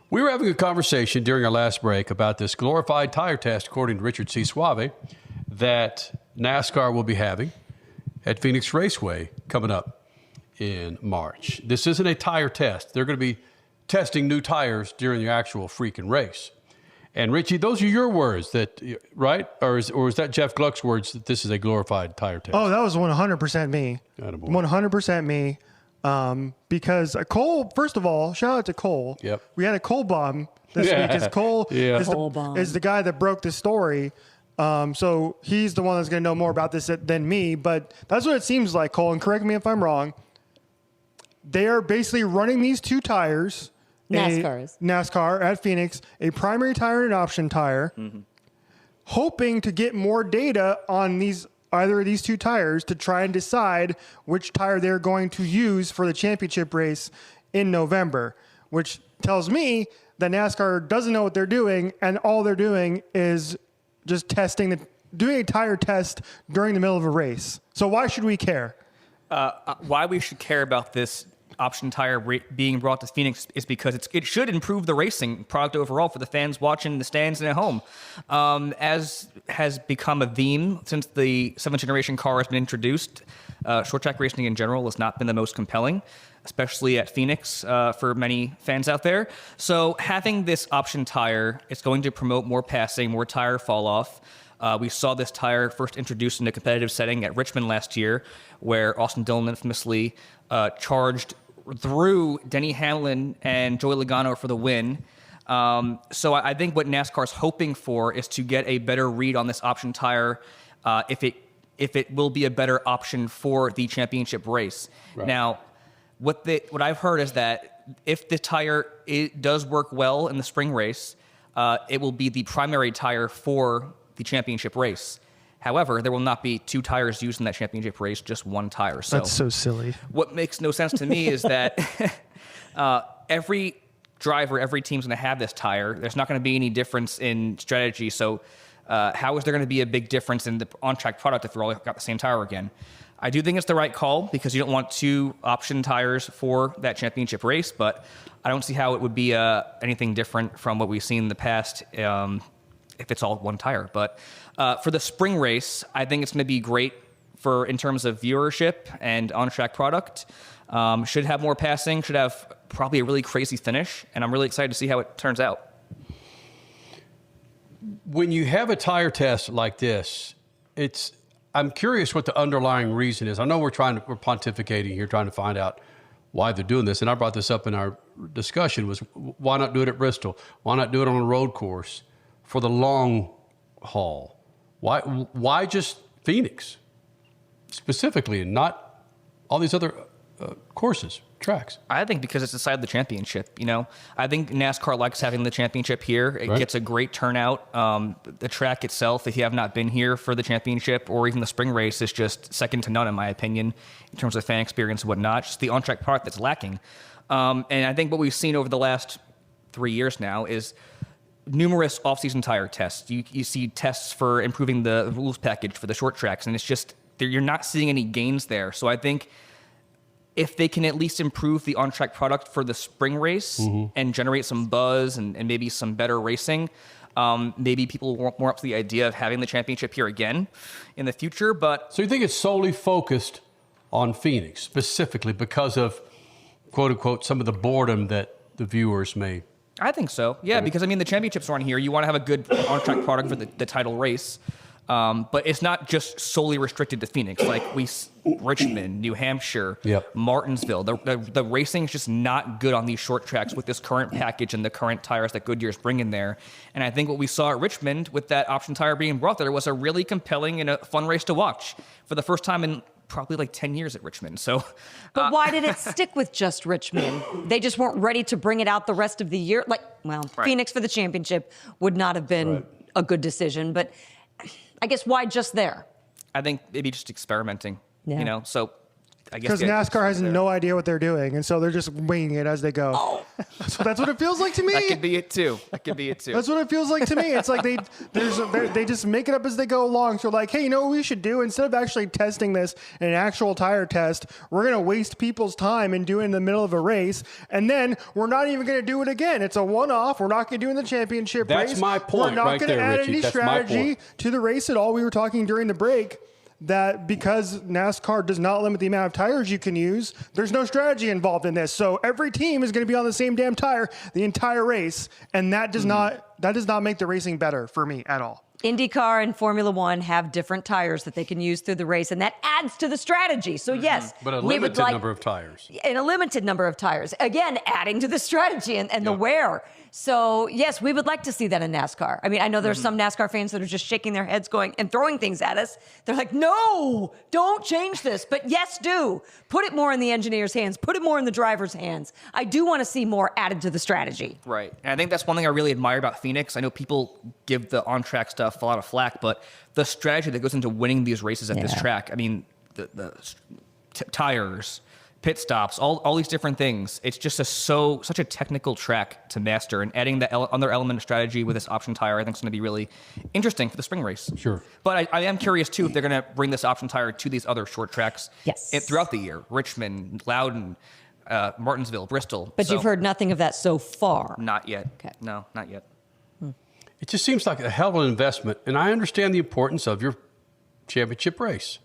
We were having a conversation during our last break about this glorified tire test, according to Richard C. Suave, that NASCAR will be having at Phoenix Raceway coming up in March. This isn't a tire test. They're going to be testing new tires during the actual freaking race. And Richie, those are your words, that right? Or is that Jeff Gluck's words that this is a glorified tire test? Oh, that was 100% me. Attaboy. 100% me. Because Cole, first of all, shout out to Cole. Yep. We had a Cole bomb this week. Because Cole is the guy that broke the story. So he's the one that's going to know more about this than me. But that's what it seems like, Cole. And correct me if I'm wrong. They are basically running these two tires. NASCAR at Phoenix, a primary tire and an option tire, hoping to get more data on either of these two tires to try and decide which tire they're going to use for the championship race in November, which tells me that NASCAR doesn't know what they're doing, and all they're doing is just doing a tire test during the middle of a race. So why should we care? Why we should care about this option tire being brought to Phoenix is because it should improve the racing product overall for the fans watching in the stands and at home. As has become a theme since the 7th generation car has been introduced, short track racing in general has not been the most compelling, especially at Phoenix for many fans out there. So having this option tire, it's going to promote more passing, more tire fall off. We saw this tire first introduced in a competitive setting at Richmond last year, where Austin Dillon infamously charged through Denny Hamlin and Joey Logano for the win. So I think what NASCAR's hoping for is to get a better read on this option tire, if it will be a better option for the championship race. Right. Now, what I've heard is that if the tire does work well in the spring race, it will be the primary tire for the championship race. However, there will not be two tires used in that championship race, just one tire. So that's so silly. What makes no sense to me is that every driver, every team's going to have this tire. There's not going to be any difference in strategy. So how is there going to be a big difference in the on-track product if they're all got the same tire again? I do think it's the right call because you don't want two option tires for that championship race, but I don't see how it would be anything different from what we've seen in the past if it's all one tire. But for the spring race, I think it's going to be great in terms of viewership and on-track product. Should have more passing, should have probably a really crazy finish, and I'm really excited to see how it turns out. When you have a tire test like this, I'm curious what the underlying reason is. I know we're pontificating here, trying to find out why they're doing this, and I brought this up in our discussion, was why not do it at Bristol? Why not do it on a road course for the long haul? Why just Phoenix specifically and not all these other courses, tracks? I think because it's inside the championship. I think NASCAR likes having the championship here. It gets a great turnout. The track itself, if you have not been here for the championship or even the spring race, is just second to none in my opinion in terms of fan experience and whatnot. Just the on-track product that's lacking. And I think what we've seen over the last 3 years now is numerous off-season tire tests. You see tests for improving the rules package for the short tracks, and it's just you're not seeing any gains there. So I think if they can at least improve the on-track product for the spring race and generate some buzz and maybe some better racing, maybe people will warm more up to the idea of having the championship here again in the future. But so you think it's solely focused on Phoenix specifically because of, quote unquote, some of the boredom that the viewers may? I think so. Yeah, because the championships are on here. You want to have a good on-track product for the title race. But it's not just solely restricted to Phoenix. Like Richmond, New Hampshire, Martinsville. The racing is just not good on these short tracks with this current package and the current tires that Goodyear's bringing there. And I think what we saw at Richmond with that option tire being brought there was a really compelling and a fun race to watch for the first time in probably like 10 years at Richmond. So, but why did it stick with just Richmond? They just weren't ready to bring it out the rest of the year. Phoenix for the championship would not have been a good decision, but I guess why just there? I think maybe just experimenting, so Because NASCAR has no idea what they're doing, and so they're just winging it as they go. Oh. So that's what it feels like to me. That could be it too. That's what it feels like to me. It's like they just make it up as they go along. So like, hey, you know what we should do? Instead of actually testing this in an actual tire test, we're going to waste people's time and do it in the middle of a race, and then we're not even going to do it again. It's a one-off. We're not going to do it in the championship race. That's my point right there, Richie. We're not going to add any strategy to the race at all. We were talking during the break that because NASCAR does not limit the amount of tires you can use, there's no strategy involved in this. So every team is going to be on the same damn tire the entire race, and that does not make the racing better for me at all. IndyCar and Formula One have different tires that they can use through the race, and that adds to the strategy. So yes, but a limited number of tires. And a limited number of tires. Again, adding to the strategy and the wear. So yes, we would like to see that in NASCAR. I mean, I know there's some NASCAR fans that are just shaking their heads going and throwing things at us. They're like, no, don't change this. But yes, do. Put it more in the engineer's hands. Put it more in the driver's hands. I do want to see more added to the strategy. Right. And I think that's one thing I really admire about Phoenix. I know people give the on-track stuff a lot of flack, but the strategy that goes into winning these races at this track, I mean, the tires, pit stops, all these different things. It's just such a technical track to master, and adding that other element of strategy with this option tire, I think is going to be really interesting for the spring race. Sure. But I am curious too if they're going to bring this option tire to these other short tracks throughout the year. Richmond, Loudon, Martinsville, Bristol. But you've heard nothing of that so far. Not yet. Okay. No, not yet. It just seems like a hell of an investment, and I understand the importance of your championship race.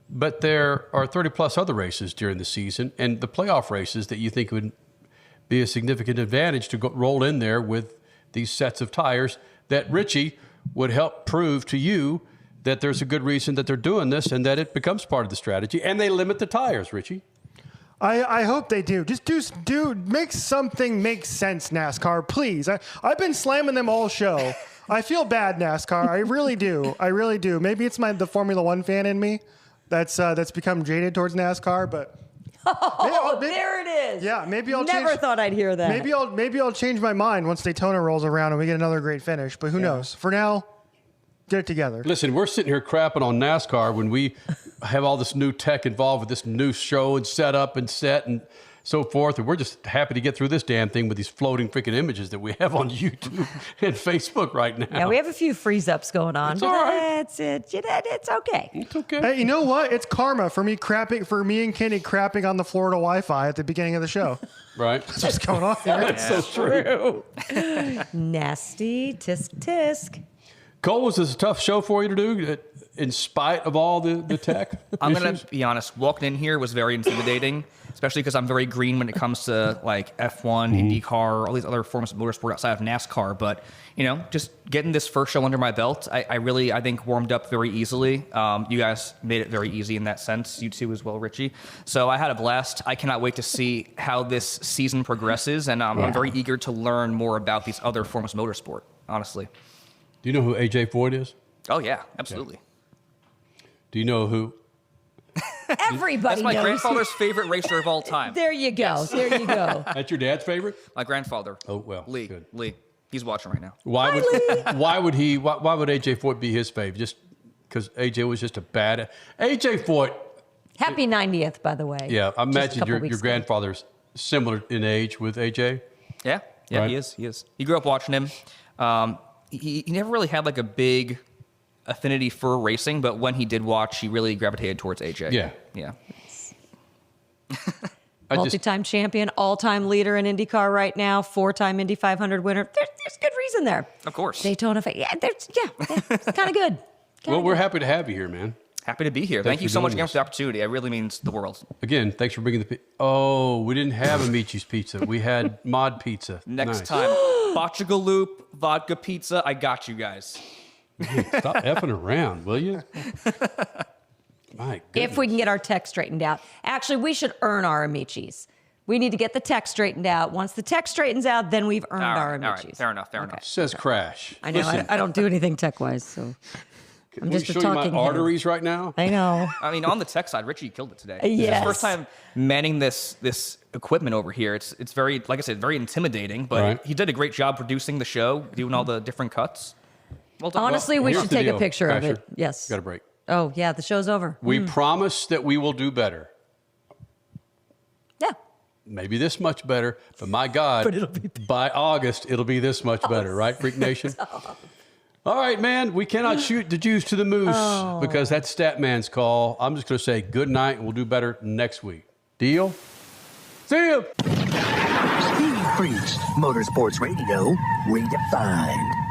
But there are 30-plus other races during the season, and the playoff races that you think would be a significant advantage to roll in there with these sets of tires that Richie would help prove to you that there's a good reason that they're doing this and that it becomes part of the strategy, and they limit the tires, Richie. I hope they do. Just do make something make sense, NASCAR, please. I've been slamming them all show. I feel bad, NASCAR. I really do. I really do. Maybe it's the Formula One fan in me that's become jaded towards NASCAR, but There it is. Yeah, maybe I'll never thought I'd hear that. Maybe I'll change my mind once Daytona rolls around and we get another great finish. But who knows? For now, get it together. Listen, we're sitting here crapping on NASCAR when we have all this new tech involved with this new show and setup and set and so forth. And we're just happy to get through this damn thing with these floating freaking images that we have on YouTube and Facebook right now. Yeah, we have a few freeze-ups going on. It's all right. It's okay. It's okay. Hey, you know what? It's karma for me and Kenny crapping on the Florida Wi-Fi at the beginning of the show. Right. That's what's going on here. That's so true. Nasty. Tisk, tisk. Cole, was this a tough show for you to do in spite of all the tech? I'm going to be honest. Walking in here was very intimidating, especially because I'm very green when it comes to like F1, IndyCar, all these other forms of motorsport outside of NASCAR. But, just getting this first show under my belt, I think warmed up very easily. You guys made it very easy in that sense. You too as well, Richie. So I had a blast. I cannot wait to see how this season progresses. And I'm very eager to learn more about these other forms of motorsport, honestly. Do you know who AJ Foyt is? Oh, yeah, absolutely. Okay. Do you know who? Everybody That's my knows. grandfather's favorite racer of all time. There you go. Yes. There you go. That's your dad's favorite? My grandfather. Oh, well. Lee. Good. Lee. He's watching right now. Why would AJ Foyt be his favorite? Just because AJ was just a bad... AJ Foyt... Happy 90th, by the way. Yeah, I imagine your ago. grandfather's similar in age with AJ. Yeah, Right? He is. He grew up watching him. He never really had like a big affinity for racing, but when he did watch, he really gravitated towards AJ. Yeah. Multi-time champion, all-time leader in IndyCar right now, 4-time Indy 500 winner. There's good reason there. Of course. Daytona, it's kind of good. Well, we're happy to have you here, man. Happy to be here. Thank you so much again for the opportunity. It really means the world. Again, thanks for bringing we didn't have Amici's Pizza. We had Mod Pizza. Next Nice. time, Bocciagaloop, vodka pizza. I got you guys. Stop effing around, will you? My goodness. If we can get our tech straightened out. Actually, we should earn our Amicis. We need to get the tech straightened out. Once the tech straightens out, then we've earned our Amicis. All right. Fair enough. Says Crash. I know. Listen, I don't do anything tech-wise, so I'm just a show you talking my head. arteries right now. I know. I mean, on the tech side, Richie killed it today. Yes. It's his first time manning this equipment over here. It's very, like I said, very intimidating, but Right. he did a great job producing the show, doing all the different cuts. Well done. Honestly, we here's should the take a deal, picture of Crasher. it. Yes. Got a break. Oh, yeah, the show's over. We promise that we will do better. Yeah. Maybe this much better, but my God, by August, it'll be this much better, right, Freak Nation? All right, man, we cannot shoot the juice to the moose because that's Statman's call. I'm just going to say good night, and we'll do better next week. Deal? See you. SpeedFreaks, Motorsports Radio, redefined.